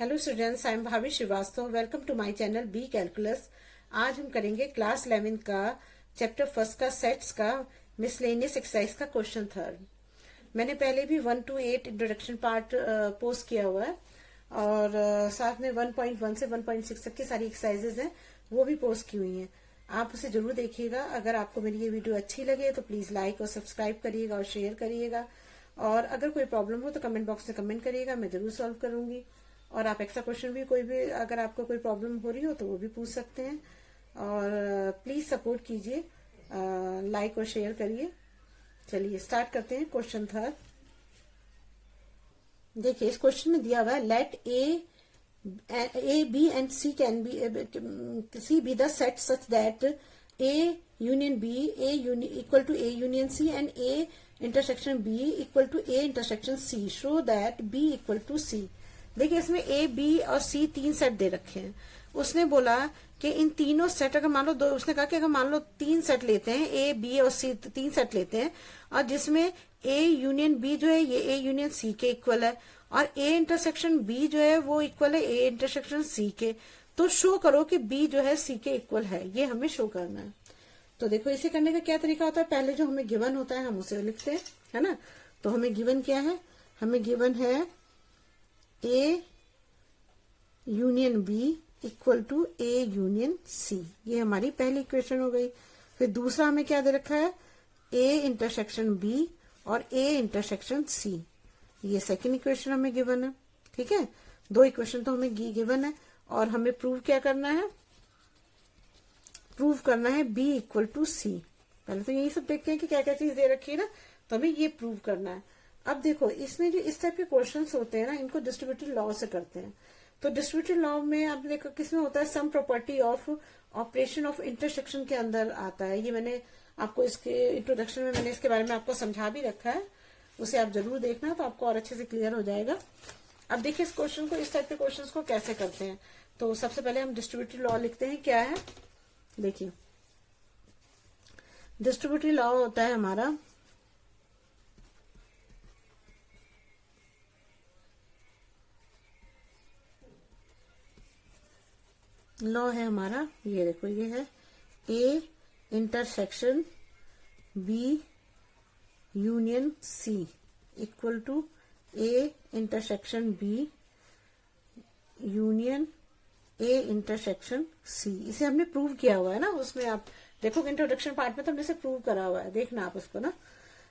Hello students, I am भाभी Srivastava. Welcome to my channel B calculus. आज हम करेंगे क्लास 11 का चैप्टर फर्स्ट का सेट्स का मिसलेनियस एक्सरसाइज का क्वेश्चन थर्ड। मैंने पहले भी 1 to 8 इंट्रोडक्शन पार्ट पोस्ट किया हुआ है और साथ में 1.1 से 1.6 तक की सारी एक्सरसाइजेज हैं, वो भी पोस्ट की हुई हैं। आप उसे जरूर देखिएगा। अगर आपको मेरी ये वीडियो अच्छी लगे तो प्लीज लाइक और सब्सक्राइब करिएगा और शेयर करिएगा। और अगर कोई प्रॉब्लम हो तो कमेंट बॉक्स में कमेंट करिएगा, मैं जरूर सॉल्व करूंगी। और आप एक्स्ट्रा क्वेश्चन भी कोई भी अगर आपको कोई प्रॉब्लम हो रही हो तो वो भी पूछ सकते हैं। और प्लीज सपोर्ट कीजिए, लाइक और शेयर करिए। चलिए स्टार्ट करते हैं क्वेश्चन थर्ड। देखिए इस क्वेश्चन में दिया हुआ है let A B and C can be C B the set such that A union B equal to A union C and A intersection B equal to A intersection C. Show that B equal to C. देखिए इसमें A B और सी तीन set दे रखे हैं। उसने बोला कि इन तीनों सेट अगर मान लो दो, उसने कहा कि अगर मान लो तीन सेट लेते हैं, ए बी और सी तीन सेट लेते हैं और जिसमें ए यूनियन बी जो है ये ए यूनियन सी के इक्वल है और ए इंटरसेक्शन बी जो है वो इक्वल है ए इंटरसेक्शन सी के, तो शो करो कि बी जो है सी के इक्वल है। ये हमें शो करना है। तो देखो इसे करने का क्या तरीका होता है, पहले जो हमें गिवन होता है हम उसे लिखते हैं, है ना। तो हमें गिवन क्या है, हमें गिवन है A union B equal to A union C. ये हमारी पहली इक्वेशन हो गई। फिर दूसरा हमें क्या दे रखा है, ए इंटरसेक्शन बी और ए इंटरसेक्शन सी। ये सेकंड इक्वेशन हमें गिवन है। ठीक है, दो इक्वेशन तो हमें गिवन है और हमें प्रूव क्या करना है, प्रूव करना है बी इक्वल टू सी। पहले तो यही सब देखते हैं कि क्या क्या चीज दे रखी है ना, तो हमें ये प्रूव करना है। अब देखो इसमें जो इस टाइप के क्वेश्चंस होते हैं ना, इनको डिस्ट्रीब्यूटिव लॉ से करते हैं। तो डिस्ट्रीब्यूटिव लॉ में आप देखो किसमें होता है, sum property of operation of intersection के अंदर आता है। ये मैंने आपको इसके इंट्रोडक्शन में मैंने इसके बारे में आपको समझा भी रखा है, उसे आप जरूर देखना तो आपको और अच्छे से क्लियर हो जाएगा। अब देखिए इस क्वेश्चन को, इस टाइप के क्वेश्चन को कैसे करते हैं। तो सबसे पहले हम डिस्ट्रीब्यूटिव लॉ लिखते हैं। क्या है, देखिए डिस्ट्रीब्यूटिव लॉ होता है हमारा लॉ है हमारा, ये देखो ये है A intersection B union C equal to A intersection B union A intersection C. इसे हमने प्रूव किया हुआ है ना, उसमें आप देखो इंट्रोडक्शन पार्ट में तो हमने इसे प्रूव करा हुआ है, देखना आप उसको ना।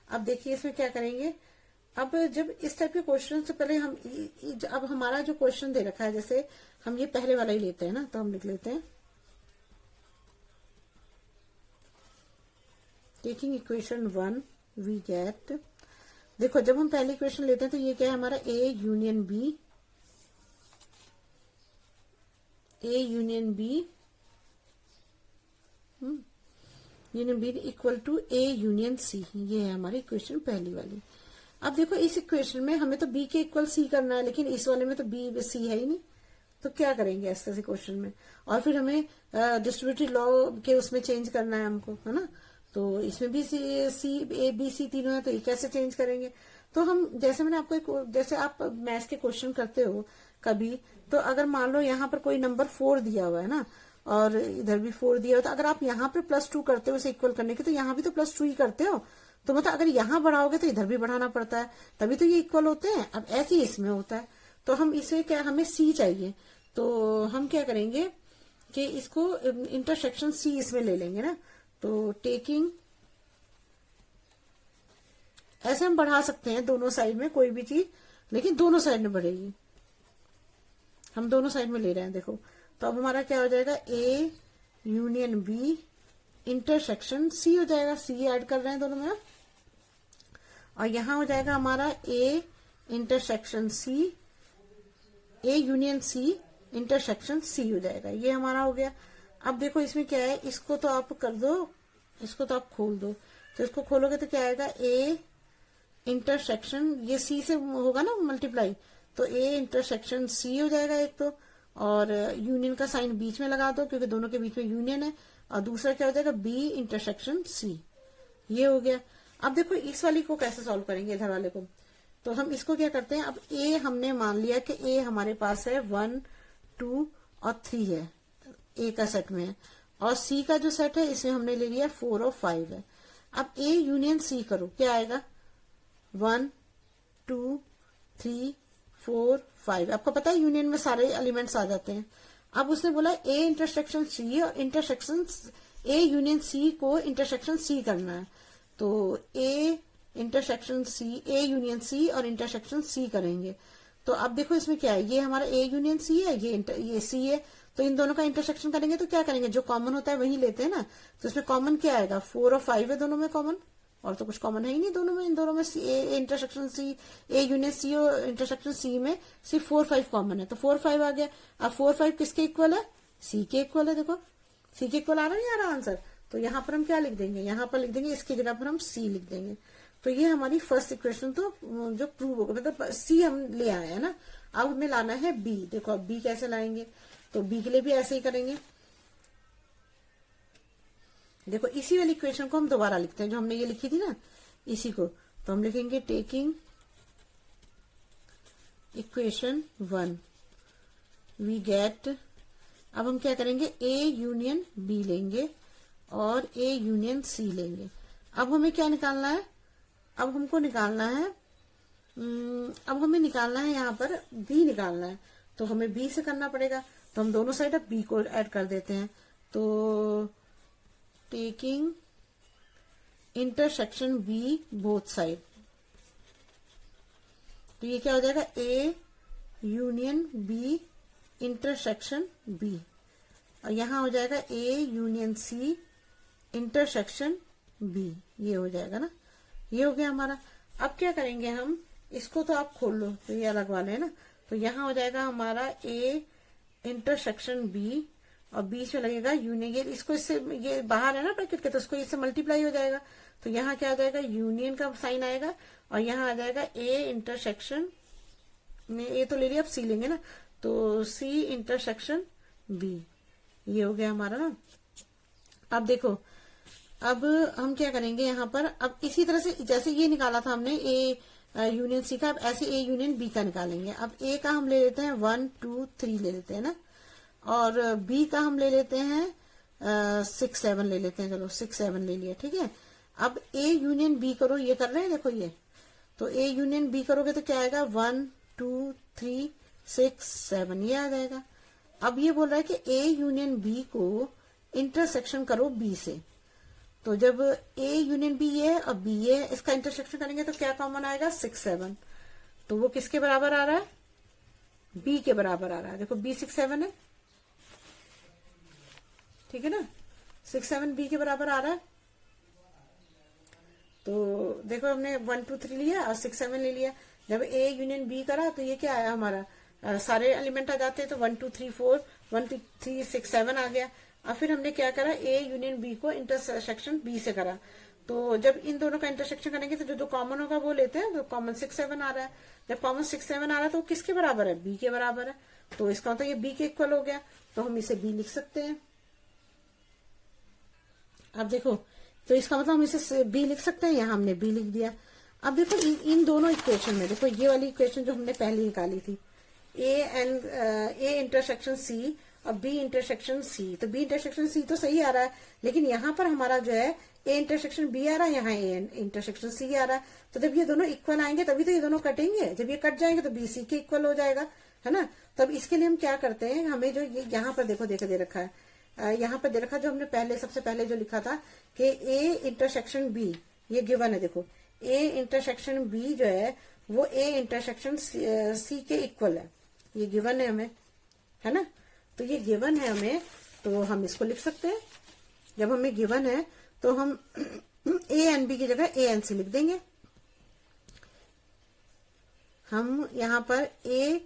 अब देखिए इसमें क्या करेंगे, अब जब इस टाइप के क्वेश्चन से पहले हम अब हमारा जो क्वेश्चन दे रखा है, जैसे हम ये पहले वाला ही लेते हैं ना, तो हम लिख लेते हैं टेकिंग इक्वेशन 1 वी गेट। देखो जब हम पहली इक्वेशन लेते हैं तो ये क्या है हमारा, A union B, A union B union B equal to A union C. ये है हमारी इक्वेशन पहली वाली। अब देखो इस इक्वेशन में हमें तो बी के इक्वल सी करना है, लेकिन इस वाले में तो बी सी है ही नहीं, तो क्या करेंगे ऐसे ऐसे क्वेश्चन में। और फिर हमें डिस्ट्रीब्यूटिव लॉ के उसमें चेंज करना है हमको, है ना। तो इसमें भी सी ए बी सी तीनों है, तो ये कैसे चेंज करेंगे। तो हम जैसे मैंने आपको, जैसे आप मैथ्स के क्वेश्चन करते हो कभी, तो अगर मान लो यहाँ पर कोई नंबर 4 दिया हुआ है ना और इधर भी 4 दिया हुआ, तो अगर आप यहाँ पर +2 करते हो इसे इक्वल करने के, तो यहाँ भी तो +2 ही करते हो। तो मतलब अगर यहाँ बढ़ाओगे तो इधर भी बढ़ाना पड़ता है, तभी तो ये इक्वल होते हैं। अब ऐसे ही इसमें होता है। तो हम इसे क्या, हमें सी चाहिए, तो हम क्या करेंगे कि इसको इंटरसेक्शन सी इसमें ले लेंगे ना। तो टेकिंग, ऐसे हम बढ़ा सकते हैं दोनों साइड में कोई भी चीज, लेकिन दोनों साइड में बढ़ेगी। हम दोनों साइड में ले रहे हैं, देखो। तो अब हमारा क्या हो जाएगा, A union B intersection C हो जाएगा। सी ऐड कर रहे हैं दोनों में, और यहां हो जाएगा हमारा A intersection C, A union C intersection C हो जाएगा। ये हमारा हो गया। अब देखो इसमें क्या है, इसको तो आप कर दो, इसको तो आप खोल दो। तो इसको खोलोगे तो क्या आएगा, ए इंटरसेक्शन, ये सी से होगा ना मल्टीप्लाई, तो ए इंटरसेक्शन सी हो जाएगा एक तो, और यूनियन का साइन बीच में लगा दो क्योंकि दोनों के बीच में यूनियन है। और दूसरा क्या हो जाएगा, बी इंटरसेक्शन सी। ये हो गया। अब देखो इस वाली को कैसे सॉल्व करेंगे, इधर वाले को। तो हम इसको क्या करते हैं, अब ए हमने मान लिया कि ए हमारे पास है 1 2 और 3 है, ए का सेट में है, और सी का जो सेट है इसमें हमने ले लिया 4 और 5 है। अब ए यूनियन सी करो, क्या आएगा, 1 2 3 4 5। आपको पता है यूनियन में सारे एलिमेंट्स आ जाते हैं। अब उसने बोला ए इंटरसेक्शन सी और इंटरसेक्शन ए यूनियन सी को इंटरसेक्शन सी करना है। तो ए इंटरसेक्शन सी, ए यूनियन सी और इंटरसेक्शन सी करेंगे। तो अब देखो इसमें क्या है, ये हमारा ए यूनियन सी है, ये सी है, तो इन दोनों का इंटरसेक्शन करेंगे तो क्या करेंगे, जो कॉमन होता है वही लेते हैं ना। तो इसमें कॉमन क्या आएगा, 4 और 5 है दोनों में कॉमन, और तो कुछ कॉमन है ही नहीं दोनों में। इन दोनों में ए इंटरसेक्शन सी, ए यूनियन सी और इंटरसेक्शन सी में सिर्फ 4 5 कॉमन है, तो 4 5 आ गया। अब 4 5 किसके इक्वल है, सी के इक्वल है। देखो सी के इक्वल आ रहा है, नहीं आ रहा आंसर। तो यहाँ पर हम क्या लिख देंगे, यहाँ पर लिख देंगे, इसकी जगह पर हम सी लिख देंगे। तो ये हमारी फर्स्ट इक्वेशन तो जो प्रूव होगा, मतलब सी हम ले आए हैं ना। अब हमें लाना है बी। देखो अब बी कैसे लाएंगे, तो बी के लिए भी ऐसे ही करेंगे। देखो इसी वाली इक्वेशन को हम दोबारा लिखते हैं, जो हमने ये लिखी थी ना, इसी को। तो हम लिखेंगे टेकिंग इक्वेशन 1 वी गेट। अब हम क्या करेंगे, ए यूनियन बी लेंगे और ए यूनियन सी लेंगे। अब हमें क्या निकालना है, अब हमको निकालना है, अब हमें निकालना है यहाँ पर बी निकालना है। तो हमें बी से करना पड़ेगा, तो हम दोनों साइड अब बी को ऐड कर देते हैं। तो taking intersection B both side, तो ये क्या हो जाएगा, A union B intersection B, और यहां हो जाएगा A union C intersection B. ये हो जाएगा ना, ये हो गया हमारा। अब क्या करेंगे हम, इसको तो आप खोल लो, तो ये अलग वाले है ना। तो यहां हो जाएगा हमारा ए इंटरसेक्शन बी, और बीच में लगेगा यूनियन। ये इसको इससे, ये बाहर है ना ब्रैकेट के, तो इसको इससे मल्टीप्लाई हो जाएगा। तो यहाँ क्या आ जाएगा, यूनियन का साइन आएगा, और यहाँ आ जाएगा ए इंटरसेक्शन, ए तो ले लिया, अब सी लेंगे ना, तो सी इंटरसेक्शन बी। ये हो गया हमारा ना। अब देखो, अब हम क्या करेंगे यहाँ पर, अब इसी तरह से जैसे ये निकाला था हमने ए यूनियन सी का, अब ऐसे ए यूनियन बी का निकालेंगे। अब ए का हम ले लेते हैं 1 2 3 ले लेते हैं ना, और बी का हम ले लेते हैं 6 7 ले लेते हैं। चलो 6 7 ले लिया, ठीक है। अब ए यूनियन बी करो, ये कर रहे हैं देखो ये। तो ए यूनियन बी करोगे तो क्या आएगा, 1 2 3 6 7, ये आ जाएगा। अब ये बोल रहा है कि ए यूनियन बी को इंटरसेक्शन करो बी से। तो जब ए यूनियन बी ये है और बी ये है, इसका इंटरसेक्शन करेंगे तो क्या कॉमन आएगा, 6 7। तो वो किसके बराबर आ रहा है, बी के बराबर आ रहा है। देखो बी 6 7 है, ठीक है ना, 6 7 बी के बराबर आ रहा है। तो देखो हमने 1 2 3 लिया और 6 7 ले लिया। जब ए यूनियन बी करा तो ये क्या आया हमारा, सारे एलिमेंट आ जाते हैं, तो 1 2 3 4 1 2 3 6 7 आ गया। और फिर हमने क्या करा, ए यूनियन बी को इंटरसेक्शन बी से करा। तो जब इन दोनों का इंटरसेक्शन करेंगे तो जो कॉमन होगा वो लेते हैं, तो कॉमन 6 7 आ रहा है। जब कॉमन 6 7 आ रहा है तो वो किसके बराबर है, बी के बराबर है। तो इसका मतलब ये बी के इक्वल हो गया, तो हम इसे बी लिख सकते हैं। अब देखो, तो इसका मतलब हम इसे बी लिख सकते हैं, यहाँ हमने बी लिख दिया। अब देखो इन दोनों इक्वेशन में, देखो ये वाली इक्वेशन जो हमने पहले निकाली थी, ए इंटरसेक्शन सी और बी इंटरसेक्शन सी, तो बी इंटरसेक्शन सी तो सही आ रहा है, लेकिन यहाँ पर हमारा जो है ए इंटरसेक्शन बी आ रहा है, यहाँ ए इंटरसेक्शन सी आ रहा है। तो जब ये दोनों इक्वल आएंगे तभी तो ये दोनों कटेंगे, जब ये कट जाएंगे तो बी सी के इक्वल हो जाएगा, है ना। तब इसके लिए हम क्या करते हैं, हमें जो ये यहाँ पर देखो दे रखा है, यहाँ पर दे रखा, जो हमने पहले सबसे पहले जो लिखा था कि ए इंटरसेक्शन बी, ये गिवन है। देखो ए इंटरसेक्शन बी जो है वो ए इंटरसेक्शन सी के इक्वल है, ये गिवन है हमें, है ना। तो ये गिवन है हमें, तो हम इसको लिख सकते हैं। जब हमें गिवन है तो हम ए एन बी की जगह ए एन सी लिख देंगे। हम यहाँ पर ए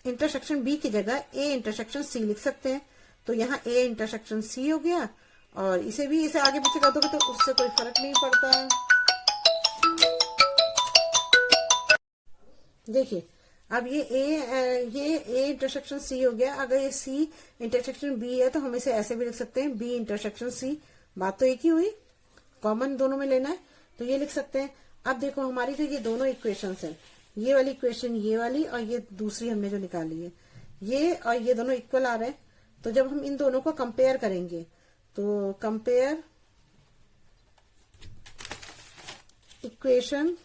इंटरसेक्शन बी की जगह ए इंटरसेक्शन सी लिख सकते हैं। तो यहाँ ए इंटरसेक्शन सी हो गया, और इसे भी इसे आगे पीछे कर दोगे तो उससे कोई फर्क नहीं पड़ता। देखिए अब ये ए इंटरसेक्शन सी हो गया। अगर ये सी इंटरसेक्शन बी है तो हम इसे ऐसे भी लिख सकते हैं, बी इंटरसेक्शन सी। बात तो एक ही हुई, कॉमन दोनों में लेना है, तो ये लिख सकते हैं। अब देखो हमारी जो ये दोनों इक्वेशंस है, ये वाली इक्वेशन, ये वाली, और ये दूसरी हमने जो निकाली है, ये और ये दोनों इक्वल आ रहे हैं। तो जब हम इन दोनों को कंपेयर करेंगे, तो कंपेयर इक्वेशन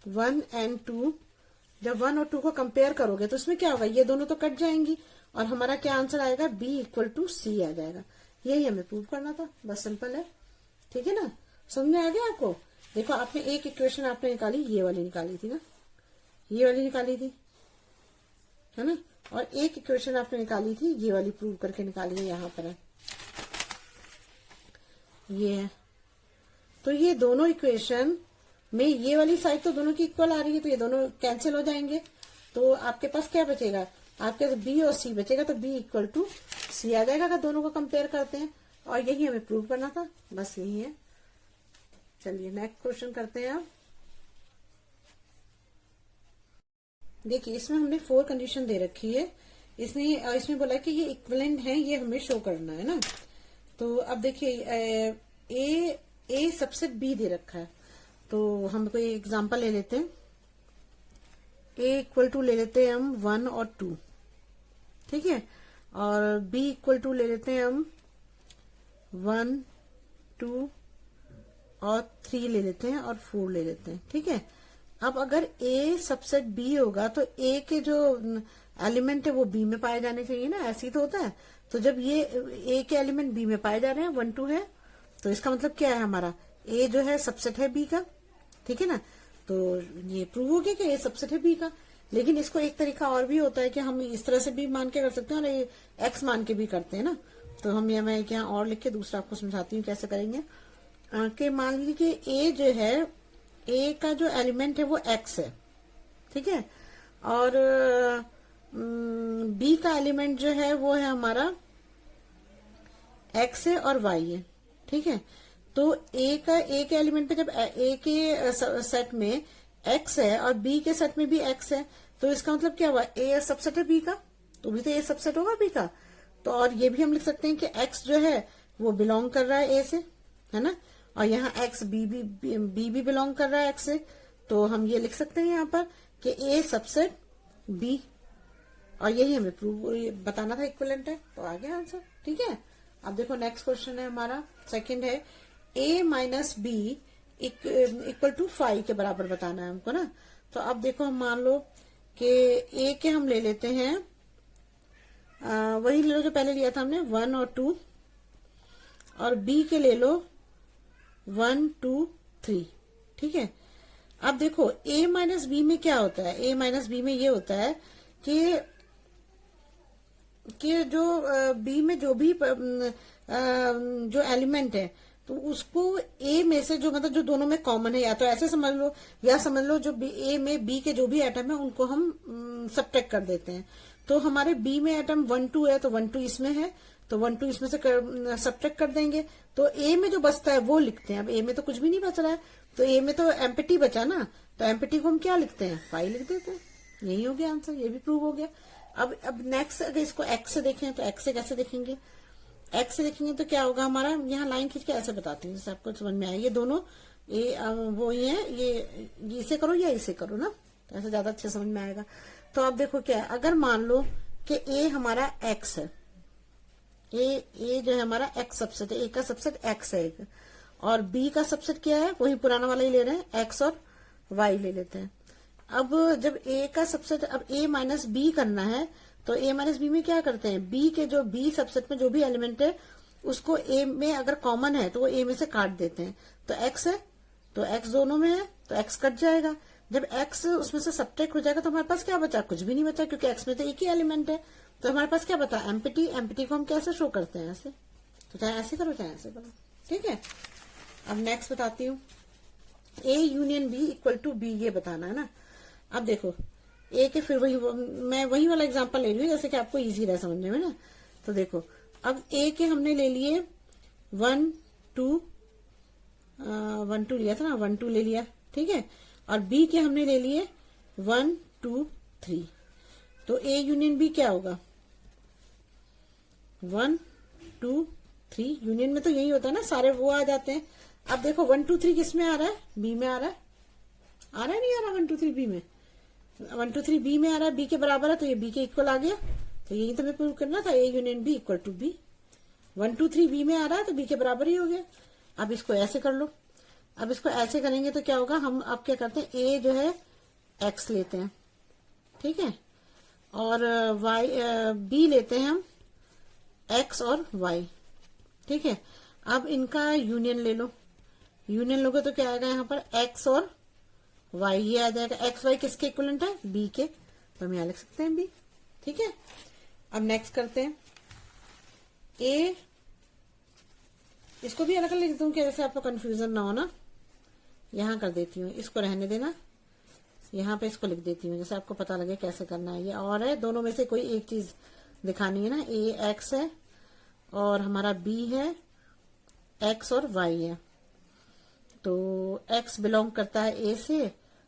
1 एंड 2, जब 1 और 2 को कंपेयर करोगे तो इसमें क्या होगा, ये दोनों तो कट जाएंगी और हमारा क्या आंसर आएगा, B इक्वल टू सी आ जाएगा। यही हमें प्रूव करना था, बस सिंपल है। ठीक है ना, समझ में आ गया आपको। देखो आपने एक इक्वेशन आपने निकाली, ये वाली निकाली थी ना, ये वाली निकाली थी, है ना, और एक इक्वेशन आपने निकाली थी, ये वाली प्रूव करके निकाली है, यहां पर है, ये है। तो ये दोनों इक्वेशन में ये वाली साइड तो दोनों की इक्वल आ रही है, तो ये दोनों कैंसिल हो जाएंगे। तो आपके पास क्या बचेगा, आपके पास बी और सी बचेगा, तो बी इक्वल टू सी आ जाएगा अगर दोनों को कंपेयर करते हैं। और यही हमें प्रूव करना था, बस यही है। चलिए नेक्स्ट क्वेश्चन करते हैं आप। देखिए इसमें हमने 4 कंडीशन दे रखी है, इसमें बोला कि ये इक्विवेलेंट है, ये हमें शो करना है ना। तो अब देखिए ए सबसेट बी दे रखा है, तो हम कोई एग्जांपल ले लेते हैं। ए इक्वल टू ले लेते हैं हम 1 और 2, ठीक है, और बी इक्वल टू ले लेते हैं हम 1, 2 और 3 ले लेते हैं और 4 ले लेते हैं। ठीक है, अब अगर ए सबसेट बी होगा तो ए के जो एलिमेंट है वो बी में पाए जाने चाहिए ना, ऐसे ही तो होता है। तो जब ये ए के एलिमेंट बी में पाए जा रहे हैं, 1, 2 है, तो इसका मतलब क्या है, हमारा ए जो है सबसेट है बी का। ठीक है ना, तो ये प्रूव हो गया कि ए सबसेट है बी का। लेकिन इसको एक तरीका और भी होता है कि हम इस तरह से भी मान के कर सकते हैं और एक्स मान के भी करते हैं ना। तो हम मैं यहाँ और लिख के दूसरा आपको समझाती हूँ कैसे करेंगे। कि मान लीजिए कि ए जो है, ए का जो एलिमेंट है वो एक्स है, ठीक है, और बी का एलिमेंट जो है वो है हमारा एक्स है और वाई है। ठीक है, तो ए के एलिमेंट पे जब ए के सेट में एक्स है और बी के सेट में भी एक्स है, तो इसका मतलब क्या हुआ, ए सबसेट है बी का, तो भी तो ए सबसेट होगा बी का। तो और ये भी हम लिख सकते हैं कि एक्स जो है वो बिलोंग कर रहा है ए से, है ना, और यहाँ एक्स बी भी बिलोंग कर रहा है एक्स से। तो हम ये लिख सकते हैं यहाँ पर कि ए सबसेट बी, और यही हमें प्रूव बताना था, इक्विवेलेंट है, तो आ गया आंसर। ठीक है, अब देखो नेक्स्ट क्वेश्चन है हमारा, सेकंड है a minus B equal to 5 के बराबर बताना है हमको ना। तो अब देखो हम मान लो कि a के हम ले लेते हैं, वही ले लो जो पहले लिया था हमने, 1 और 2, और b के ले लो 1, 2, 3। ठीक है, अब देखो a माइनस बी में क्या होता है, a माइनस बी में ये होता है कि जो बी में जो भी जो एलिमेंट है, तो उसको ए में से जो मतलब जो दोनों में कॉमन है, या तो ऐसे समझ लो या समझ लो जो ए में बी के जो भी एटम है उनको हम सब्ट्रैक्ट कर देते हैं। तो हमारे बी में एटम 1, 2 है, तो 1, 2 इसमें है, तो 1, 2 इसमें से सब्ट्रैक्ट कर देंगे, तो ए में जो बचता है वो लिखते हैं। अब ए में तो कुछ भी नहीं बच रहा है, तो ए में तो एम्प्टी बचा ना, तो एम्प्टी को हम क्या लिखते हैं, 5 लिख देते हैं। यही हो गया आंसर, ये भी प्रूव हो गया। अब नेक्स्ट अगर इसको एक्स से देखें, तो एक्स से कैसे देखेंगे, एक्स से देखेंगे तो क्या होगा हमारा, यहाँ लाइन खींच के ऐसे बताती हूँ जैसे आपको समझ में आए। ये दोनों वो ये है, ये इसे करो या इसे करो ना, तो ऐसे ज्यादा अच्छे समझ में आएगा। तो अब देखो क्या है, अगर मान लो कि ए हमारा एक्स है, ए जो है हमारा एक्स सबसेट है, ए का सबसेट एक्स है एक, और बी का सबसेट क्या है, वही पुराना वाला ही ले रहे हैं, एक्स और वाई ले लेते हैं। अब जब ए का सबसेट, अब ए माइनस बी करना है, तो ए माइनस बी में क्या करते हैं, बी के जो बी सबसेट में जो भी एलिमेंट है उसको ए में अगर कॉमन है तो वो ए में से काट देते हैं। तो एक्स है, तो एक्स दोनों में है, तो एक्स कट जाएगा। जब एक्स उसमें से सब्ट्रैक्ट हो जाएगा तो हमारे पास क्या बचा, कुछ भी नहीं बचा, क्योंकि एक्स में तो एक ही एलिमेंट है। तो हमारे पास क्या बता, एम्प्टी। एम्प्टी को हम कैसे शो करते हैं, ऐसे, तो चाहे ऐसे करो चाहे ऐसे करो। ठीक है, अब नेक्स्ट बताती हूँ, A union B equal to B, ये बताना है ना। अब देखो ए के फिर मैं वही वाला एग्जांपल ले रही हूँ जैसे कि आपको इजी रहे समझने में ना। तो देखो अब ए के हमने ले लिए 1, 2 लिया था ना, 1, 2 ले लिया, ठीक है, और बी के हमने ले लिए 1, 2, 3। तो ए यूनियन बी क्या होगा, 1, 2, 3। यूनियन में तो यही होता है ना, सारे वो आ जाते हैं। अब देखो 1, 2, 3 किस में आ रहा है, बी में आ रहा है, आ रहा है नहीं आ रहा 1 2 3 बी में? 1 2 3 बी में आ रहा है, बी के बराबर है, तो ये बी के इक्वल आ गया। तो यही तो हमें प्रूव करना था, A union B equal to B. 1 2 3 B में आ रहा है तो बी के बराबर ही हो गया। अब इसको ऐसे कर लो। अब इसको ऐसे करेंगे तो क्या होगा, हम अब क्या करते हैं, ए जो है एक्स लेते हैं, ठीक है, और वाई बी लेते हैं हम एक्स और वाई, ठीक है। अब इनका यूनियन ले लो। यूनियन लोगे तो क्या आएगा यहाँ पर, एक्स और वाई, ये आ जाएगा। एक्स वाई किसके इक्वलेंट है, बी के, तो हम यहाँ लिख सकते हैं बी, ठीक है। अब नेक्स्ट करते हैं ए, इसको भी अलग लिख देता हूँ कि जैसे आपको कंफ्यूजन ना हो ना। यहां कर देती हूँ, इसको रहने देना, यहाँ पे इसको लिख देती हूँ जैसे आपको पता लगे कैसे करना है। ये और है, दोनों में से कोई एक चीज दिखानी है ना। ए एक्स है और हमारा बी है एक्स और वाई है। तो एक्स बिलोंग करता है ए से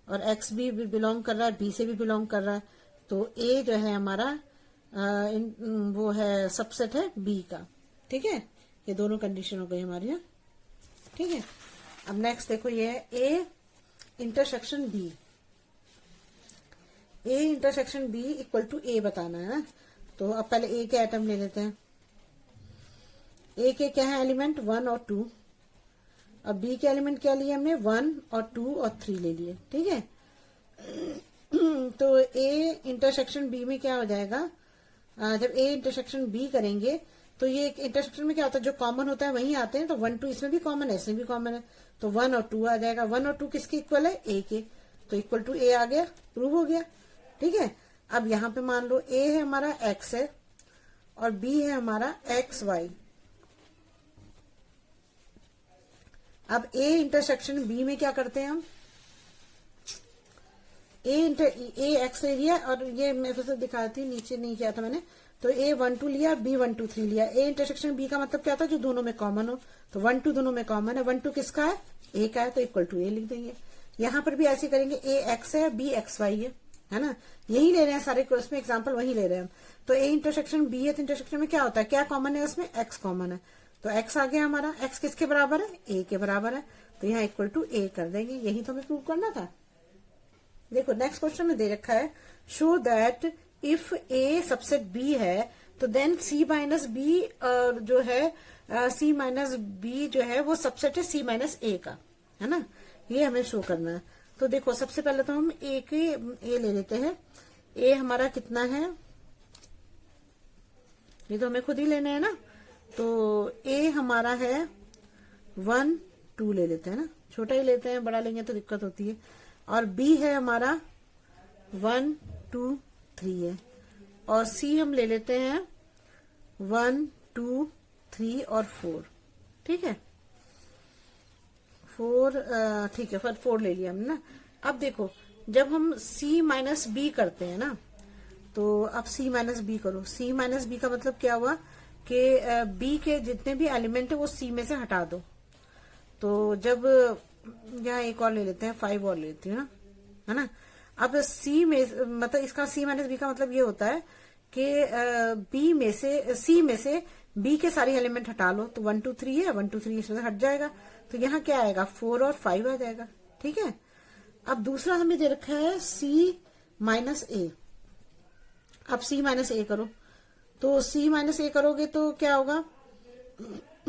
और एक्स भी बिलोंग कर रहा है, बी से भी बिलोंग कर रहा है। तो ए जो है हमारा वो है सबसेट है बी का, ठीक है। ये दोनों कंडीशन हो गई हमारी यहाँ, ठीक है। अब नेक्स्ट देखो, ये है A intersection B. A intersection B equal to A बताना है ना। तो अब पहले ए के एटम ले लेते हैं। ए के क्या है एलिमेंट, 1 और 2। अब बी के एलिमेंट क्या लिए हमने, 1 और 2 और 3 ले लिए, ठीक है। तो ए इंटरसेक्शन बी में क्या हो जाएगा, जब ए इंटरसेक्शन बी करेंगे तो ये इंटरसेक्शन में क्या होता है, जो कॉमन होता है वही आते हैं। तो 1 2 इसमें भी कॉमन है, इसमें भी कॉमन है, तो 1 और 2 आ जाएगा। 1 और 2 किसके इक्वल है, ए के, तो इक्वल टू ए आ गया, प्रूव हो गया, ठीक है। अब यहां पे मान लो ए है हमारा एक्स है और बी है हमारा एक्स वाई। अब ए इंटरसेक्शन बी में क्या करते हैं हम, ए एक्स ले लिया और ये मैं फिर से दिखाती हूँ, नीचे नहीं किया था मैंने। तो ए 1 2 लिया, बी 1 2 3 लिया। ए इंटरसेक्शन बी का मतलब क्या था, जो दोनों में कॉमन हो। तो 1 2 दोनों में कॉमन है, 1 2 किसका है, ए का है, तो इक्वल टू ए लिख देंगे। यहां पर भी ऐसे करेंगे, ए एक्स है, बी एक्स वाई है ना। यही ले रहे हैं सारे कोर्स में एग्जाम्पल, वही ले रहे हैं हम। तो ए इंटरसेक्शन बी है, तो इंटरसेक्शन में क्या होता है, क्या कॉमन है उसमें, एक्स कॉमन है। तो एक्स आ गया हमारा, एक्स किसके बराबर है, ए के बराबर है, तो यहाँ इक्वल टू ए कर देंगे। यही तो हमें प्रूव करना था। देखो नेक्स्ट क्वेश्चन में दे रखा है, show that if A subset B है तो देन सी माइनस बी जो है सी माइनस बी जो है वो सबसेट है सी माइनस ए का, है ना। ये हमें शो करना है। तो देखो सबसे पहले तो हम ए ले लेते हैं। ए हमारा कितना है, ये तो हमें खुद ही लेना है ना। तो ए हमारा है 1 2 ले लेते हैं ना, छोटा ही लेते हैं, बड़ा लेंगे तो दिक्कत होती है। और बी है हमारा 1 2 3 है। और सी हम ले लेते हैं 1 2 3 और 4, ठीक है। 4 ठीक है, फिर 4 ले लिया हमने ना। अब देखो जब हम सी माइनस बी करते हैं ना, तो अब सी माइनस बी करो। सी माइनस बी का मतलब क्या हुआ कि बी के जितने भी एलिमेंट है वो सी में से हटा दो। तो जब यहाँ एक और ले लेते हैं, 5 और ले लेती हूँ ना, है ना। अब सी में मतलब इसका सी माइनस बी का मतलब ये होता है कि बी में से सी में से बी के सारे एलिमेंट हटा लो। तो 1 2 3 है, 1 2 3 इसमें से हट जाएगा, तो यहाँ क्या आएगा, 4 और 5 आ जाएगा, ठीक है। अब दूसरा हमें दे रखा है सी माइनस ए। अब सी माइनस ए करो। तो सी माइनस ए करोगे तो क्या होगा,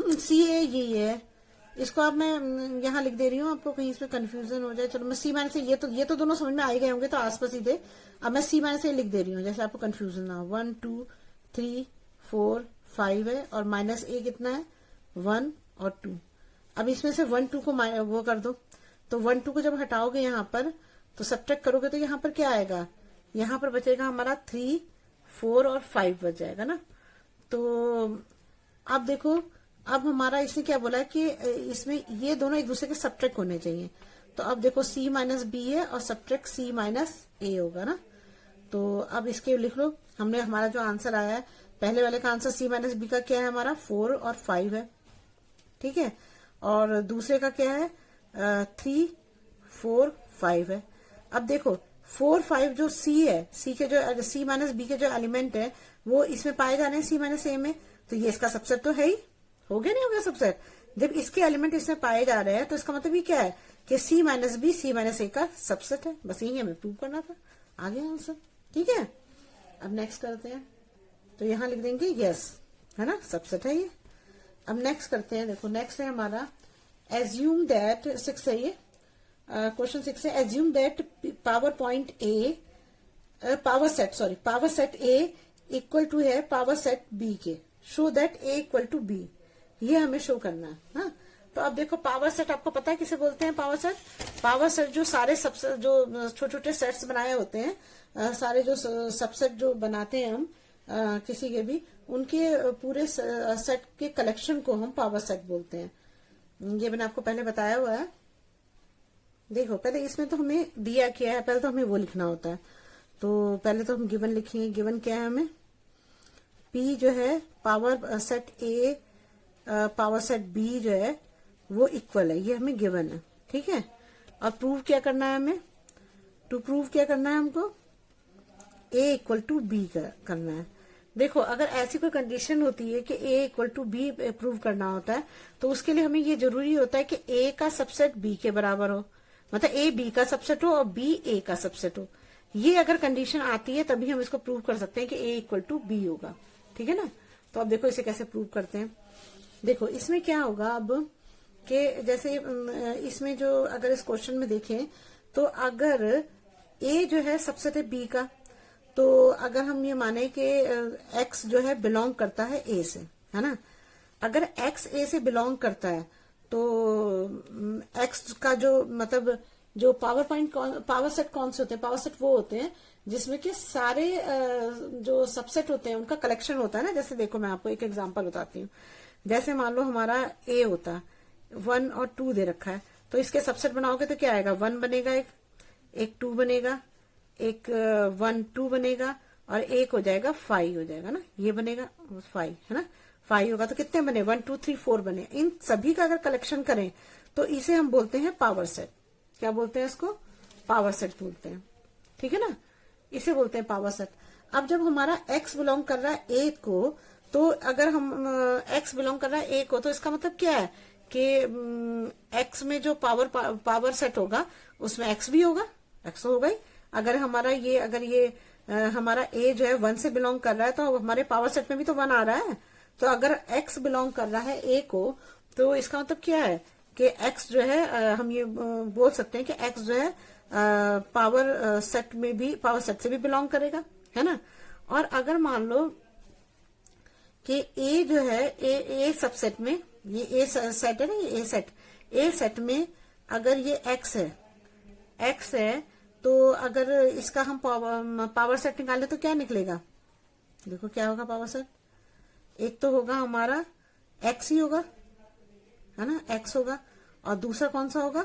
सी ए ये है, इसको अब मैं यहाँ लिख दे रही हूँ, आपको कहीं इसमें कंफ्यूजन हो जाए। चलो मैं सी माइनस ये तो दोनों समझ में आ ही गए होंगे, तो आसपास ही थे। अब मैं सी माइनस लिख दे रही हूँ जैसे आपको कंफ्यूजन ना हो। 1 2 3 4 5 है और माइनस ए कितना है, 1 और 2। अब इसमें से 1 2 को वो कर दो। तो 1 2 को जब हटाओगे यहाँ पर तो सब्ट्रैक्ट करोगे तो यहाँ पर क्या आएगा, यहाँ पर बचेगा हमारा 3 4 और 5 बच जाएगा ना। तो अब देखो, अब हमारा इसने क्या बोला है कि इसमें ये दोनों एक दूसरे के सब्ट्रैक्ट होने चाहिए। तो अब देखो सी माइनस बी है और सब्ट्रैक्ट सी माइनस ए होगा ना। तो अब इसके लिख लो, हमने हमारा जो आंसर आया है पहले वाले का आंसर सी माइनस बी का क्या है हमारा 4 और 5 है, ठीक है। और दूसरे का क्या है 3 4 5 है। अब देखो 4 5 जो सी है, सी के जो सी माइनस बी के जो एलिमेंट है वो इसमें पाए जाने हैं सी माइनस ए में, तो ये इसका सबसेट तो है ही, हो गया नहीं हो गया सबसेट। जब इसके एलिमेंट इसमें पाए जा रहे हैं तो इसका मतलब ये क्या है कि C minus B C minus A का सबसेट है। बस यही हमें प्रूव करना था, आ गया आंसर। ठीक है, अब नेक्स्ट करते हैं, तो यहां लिख देंगे यस, है ना, सबसेट है ये। अब नेक्स्ट करते हैं, देखो नेक्स्ट है हमारा एज्यूम दैट, 6 है ये, क्वेश्चन 6 है, assume that power point A, power set A equal to है पावर सेट बी के, show that A equal to B, ये हमें शो करना है। हाँ, तो अब देखो पावर सेट आपको पता है किसे बोलते हैं? पावर सेट जो सारे सबसे जो छोटे छोटे सेट्स बनाए होते हैं, सारे जो सबसेट जो बनाते हैं हम किसी के भी, उनके पूरे सेट के कलेक्शन को हम पावर सेट बोलते हैं। ये मैंने आपको पहले बताया हुआ है। देखो पहले इसमें तो हमें दिया क्या है, पहले तो हमें वो लिखना होता है। तो पहले तो हम गिवन लिखेंगे। गिवन क्या है हमें? P जो है power set A power set B जो है वो इक्वल है, ये हमें गिवन है। ठीक है, और प्रूव क्या करना है हमें? टू प्रूव क्या करना है हमको? A इक्वल टू बी करना है। देखो अगर ऐसी कोई कंडीशन होती है कि A equal to B prove करना होता है, तो उसके लिए हमें ये जरूरी होता है कि A का सबसेट B के बराबर हो, मतलब A B का सबसेट हो और B A का सबसेट हो। ये अगर कंडीशन आती है तभी हम इसको प्रूव कर सकते हैं कि A इक्वल टू बी होगा। ठीक है ना। तो अब देखो इसे कैसे प्रूव करते हैं। देखो इसमें क्या होगा अब कि जैसे इसमें जो अगर इस क्वेश्चन में देखें तो अगर A जो है सबसेट है B का, तो अगर हम ये माने कि X जो है बिलोंग करता है A से, है ना। अगर X A से बिलोंग करता है तो X का जो मतलब जो पावर सेट कौन से होते हैं? पावर सेट वो होते हैं जिसमें कि सारे जो सबसेट होते हैं उनका कलेक्शन होता है ना। जैसे देखो मैं आपको एक एग्जांपल बताती हूँ। जैसे मान लो हमारा A होता है, 1 और 2 दे रखा है, तो इसके सबसेट बनाओगे तो क्या आएगा? 1 बनेगा, एक 2 बनेगा, एक 1 2 बनेगा, और एक हो जाएगा 5 हो जाएगा ना, ये बनेगा 5, है ना। 5 होगा तो कितने बने? 1 2 3 4 बने। इन सभी का अगर कलेक्शन करें तो इसे हम बोलते हैं पावर सेट। क्या बोलते हैं इसको? पावर सेट बोलते हैं। ठीक है ना, इसे बोलते हैं पावर सेट। अब जब हमारा X बिलोंग कर रहा है A को, तो अगर हम X बिलोंग कर रहा है A को, तो इसका मतलब क्या है कि X में जो पावर सेट होगा उसमें X भी होगा, X तो होगा ही। अगर हमारा हमारा A जो है 1 से बिलोंग कर रहा है तो हमारे पावर सेट में भी तो 1 आ रहा है। तो अगर X बिलोंग कर रहा है A को, तो इसका मतलब क्या है कि X जो है हम ये बोल सकते हैं कि X जो है पावर सेट से भी बिलोंग करेगा, है ना। और अगर मान लो कि A जो है A सबसेट में, ये A सेट है ना, ये A सेट में अगर ये X है, तो अगर इसका हम पावर सेट निकालें तो क्या निकलेगा? देखो क्या होगा पावर सेट? एक तो होगा हमारा X ही होगा, है ना, X होगा, और दूसरा कौन सा होगा?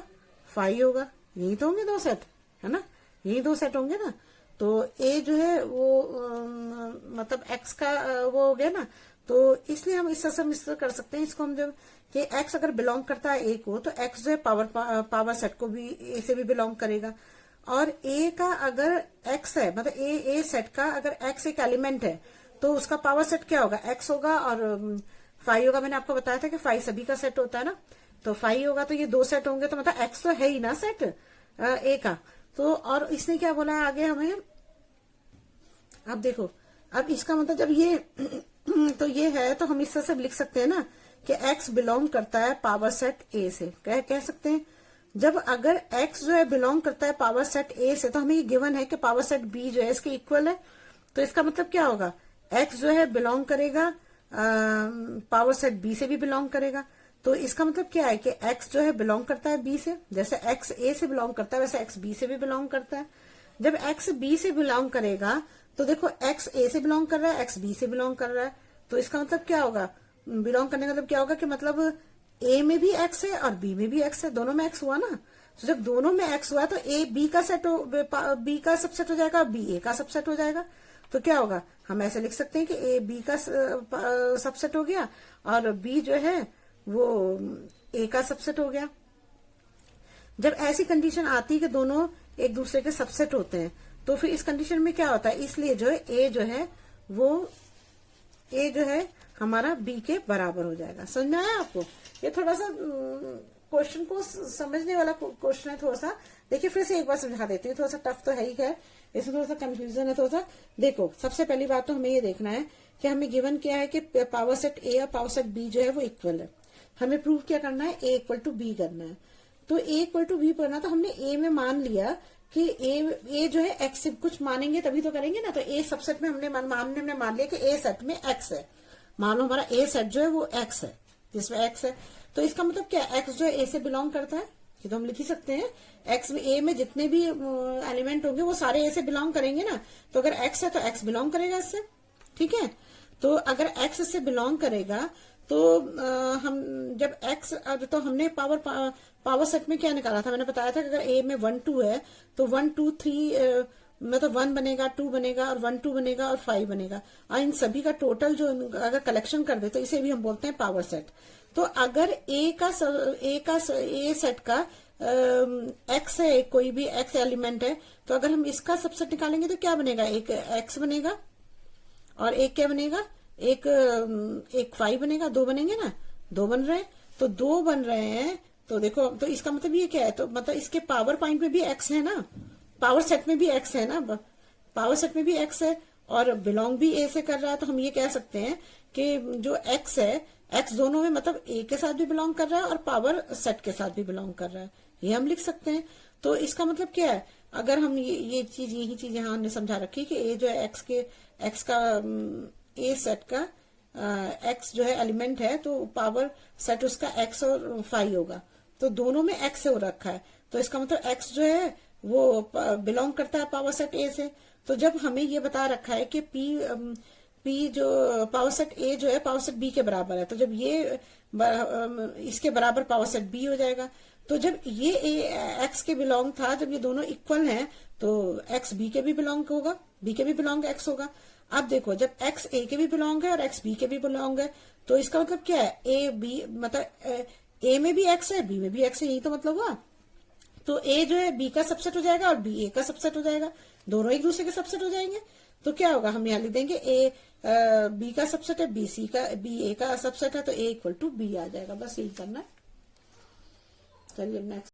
5 होगा। यही तो होंगे 2 सेट, है ना, यही 2 सेट होंगे ना। तो A जो है वो मतलब X का वो हो गया ना। तो इसलिए हम इस तरह से कर सकते हैं इसको हम, जब कि X अगर बिलोंग करता है A को, तो X जो है पावर सेट को भी A से भी बिलोंग करेगा। और A का अगर X है, मतलब A सेट का अगर X एक एलिमेंट है, तो उसका पावर सेट क्या होगा? X होगा और 5 होगा। मैंने आपको बताया था कि 5 सभी का सेट होता है ना, तो 5 होगा तो ये 2 सेट होंगे, तो मतलब X तो है ही ना सेट A का। तो और इसने क्या बोला है आगे हमें? अब देखो, अब इसका मतलब जब ये तो ये है, तो हम इस तरह से लिख सकते हैं ना कि X बिलोंग करता है पावर सेट A से। कह सकते हैं जब अगर X जो है बिलोंग करता है पावर सेट A से, तो हमें ये गिवन है कि पावर सेट B जो है इसके इक्वल है। तो इसका मतलब क्या होगा? X जो है बिलोंग करेगा पावर सेट B से भी बिलोंग करेगा। तो इसका मतलब क्या है कि X जो है बिलोंग करता है B से, जैसे X A से बिलोंग करता है वैसे X B से भी बिलोंग करता है। जब X B से बिलोंग करेगा तो देखो X A से बिलोंग कर रहा है, X B से बिलोंग कर रहा है। तो इसका मतलब क्या होगा? बिलोंग करने का मतलब क्या होगा कि मतलब A में भी X है और B में भी X है, दोनों में X हुआ ना। तो जब दोनों में X हुआ तो A B का B का सबसेट हो जाएगा, B A का सबसेट हो जाएगा। तो क्या होगा? हम ऐसे लिख सकते हैं कि A B का सबसेट हो गया और B जो है वो A का सबसेट हो गया। जब ऐसी कंडीशन आती है कि दोनों एक दूसरे के सबसेट होते हैं, तो फिर इस कंडीशन में क्या होता है? इसलिए जो है A जो है हमारा B के बराबर हो जाएगा। समझ में आया आपको? ये थोड़ा सा क्वेश्चन को समझने वाला क्वेश्चन है थोड़ा सा। देखिए फिर से एक बार समझा देती हूँ, थोड़ा सा टफ तो है ही है, इसमें थोड़ा सा कंफ्यूजन है थोड़ा सा। देखो सबसे पहली बात तो हमें ये देखना है कि हमें गिवन क्या है कि पावर सेट ए और पावर सेट बी जो है वो इक्वल है। हमें प्रूव क्या करना है, ए इक्वल टू बी करना है। तो ए इक्वल टू बी करना, तो हमने ए में मान लिया कि ए जो है एक्स, कुछ मानेंगे तभी तो करेंगे ना। तो ए सबसेट में हमने मान लिया कि ए सेट में एक्स है। मान लो हमारा ए सेट जो है वो एक्स है, जिसमें एक्स है। तो इसका मतलब क्या, एक्स जो है ए से बिलोंग करता है, ये तो हम लिख ही सकते हैं। एक्स में, ए में जितने भी एलिमेंट होंगे वो सारे ए से बिलोंग करेंगे ना। तो अगर एक्स है तो एक्स बिलोंग करेगा इससे, ठीक है। तो अगर एक्स इससे बिलोंग करेगा तो हम जब एक्स, तो हमने पावर सेट में क्या निकाला था, मैंने बताया था कि अगर ए में 1 2 है तो 1 2 3 मतलब 1 बनेगा, 2 बनेगा और 1 2 बनेगा और 5 बनेगा। और इन सभी का टोटल जो अगर कलेक्शन कर दे तो इसे भी हम बोलते हैं पावर सेट। तो अगर ए सेट का एक्स है, कोई भी एक्स एलिमेंट है, तो अगर हम इसका सबसेट निकालेंगे तो क्या बनेगा, एक एक्स बनेगा और एक क्या बनेगा, एक 5 बनेगा। 2 बनेंगे ना, 2 बन रहे हैं। तो 2 बन रहे हैं तो देखो, तो इसका मतलब ये क्या है, तो मतलब इसके पावर पॉइंट में भी एक्स है ना, पावर सेट में भी एक्स है ना, पावर सेट में भी एक्स है और बिलोंग भी ए से कर रहा है। तो हम ये कह सकते हैं कि जो एक्स है, एक्स दोनों में मतलब ए के साथ भी बिलोंग कर रहा है और पावर सेट के साथ भी बिलोंग कर रहा है, ये हम लिख सकते हैं। तो इसका मतलब क्या है, अगर हम यही चीज यहाँ हमने समझा रखी कि ए जो है एक्स का ए सेट का एक्स जो है एलिमेंट है, तो पावर सेट उसका एक्स और 5 होगा। तो दोनों में एक्स हो रखा है, तो इसका मतलब एक्स जो है वो बिलोंग करता है पावर सेट ए से। तो जब हमें ये बता रखा है कि पी जो पावर सेट ए जो है पावर सेट बी के बराबर है, तो जब ये इसके बराबर पावर सेट बी हो जाएगा। तो जब ये एक्स के बिलोंग था, जब ये दोनों इक्वल हैं तो एक्स बी के भी बिलोंग होगा, बी के भी बिलोंग एक्स होगा। अब देखो जब एक्स ए के भी बिलोंग है और एक्स बी के भी बिलोंग है, तो इसका मतलब क्या है, ए बी मतलब ए में भी एक्स है, बी में भी एक्स है, यही तो मतलब हुआ। तो ए जो है बी का सबसेट हो जाएगा और बी ए का सबसेट हो जाएगा, दोनों एक दूसरे के सबसेट हो जाएंगे। तो क्या होगा, हम यहाँ लिख देंगे ए बी का सबसेट है, बी ए का सबसेट है, तो ए इक्वल टू बी आ जाएगा। बस यही करना है। चलिए नेक्स्ट।